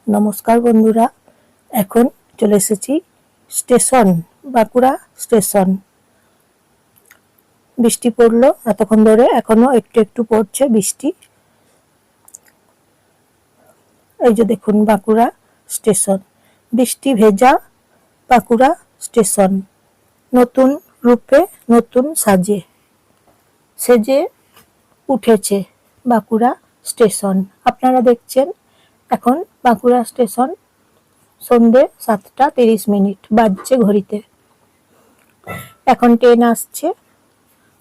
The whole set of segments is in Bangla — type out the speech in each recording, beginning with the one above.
নমস্কার বন্ধুরা, এখন চলে এসেছি স্টেশন, বাঁকুড়া স্টেশন। বৃষ্টি পড়লো এতক্ষণ ধরে, এখনো একটু একটু পড়ছে বৃষ্টি। এই যে দেখুন বাঁকুড়া স্টেশন, বৃষ্টি ভেজা বাঁকুড়া স্টেশন নতুন রূপে নতুন সাজে সেজে উঠেছে বাঁকুড়া স্টেশন। আপনারা দেখছেন এখন বাঁকুড়া স্টেশন সন্ধে 7:30 বাজছে ঘড়িতে। এখন ট্রেন আসছে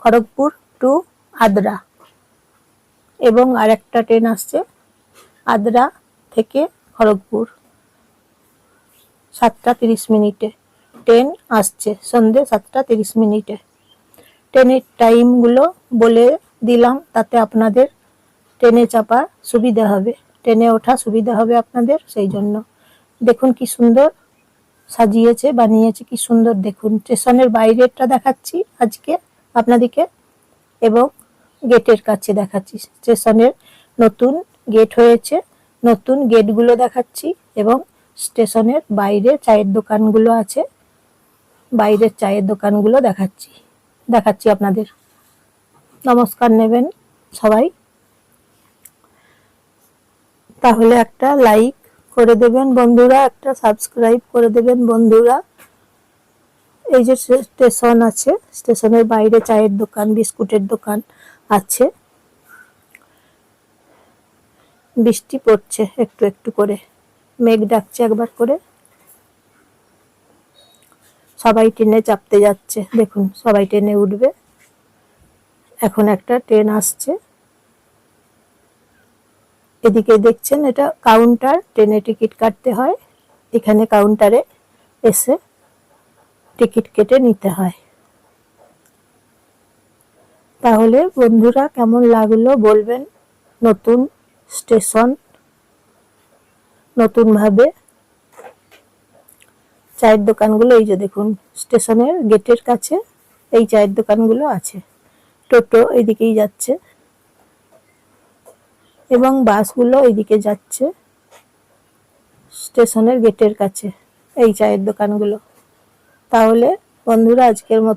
খড়গপুর টু আদ্রা, এবং আরেকটা ট্রেন আসছে আদ্রা থেকে খড়গপুর 7:30 ট্রেন আসছে সন্ধে 7:30। ট্রেনের টাইমগুলো বলে দিলাম, তাতে আপনাদের ট্রেনে চাপা সুবিধা হবে, ট্রেনে ওঠা সুবিধা হবে আপনাদের। সেই জন্য দেখুন কি সুন্দর সাজিয়েছে, বানিয়েছে, কি সুন্দর দেখুন। স্টেশনের বাইরেটা দেখাচ্ছি আজকে আপনাদেরকে, এবং গেটের কাছে দেখাচ্ছি। স্টেশনের নতুন গেট হয়েছে, নতুন গেটগুলো দেখাচ্ছি, এবং স্টেশনের বাইরে চায়ের দোকানগুলো আছে, বাইরের চায়ের দোকানগুলো দেখাচ্ছি আপনাদের। নমস্কার নেবেন সবাই, তাহলে একটা লাইক করে দেবেন বন্ধুরা, একটা সাবস্ক্রাইব করে দেবেন বন্ধুরা। এই যে স্টেশন আছে, স্টেশনের বাইরে চায়ের দোকান, বিস্কুটের দোকান আছে। বৃষ্টি পড়ছে একটু একটু করে, মেঘ ডাকছে একবার করে। সবাই ট্রেনে চাপতে যাচ্ছে, দেখুন সবাই ট্রেনে উঠবে। এখন একটা ট্রেন আসছে, এদিকে দেখছেন এটা কাউন্টার, ট্রেনে টিকিট কাটতে হয়। এখানে কাউন্টারে এসে টিকিট কেটে নিতে হয়। তাহলে বন্ধুরা কেমন লাগলো বলবেন। নতুন স্টেশন, নতুন ভাবে চায়ের দোকানগুলো, এই যে দেখুন স্টেশনের গেটের কাছে এই চায়ের দোকানগুলো আছে। টোটো এইদিকেই যাচ্ছে, এবং বাসগুলো এইদিকে যাচ্ছে স্টেশনের গেটের কাছে এই চায়ের দোকানগুলো। তাহলে বন্ধুরা আজকের মতো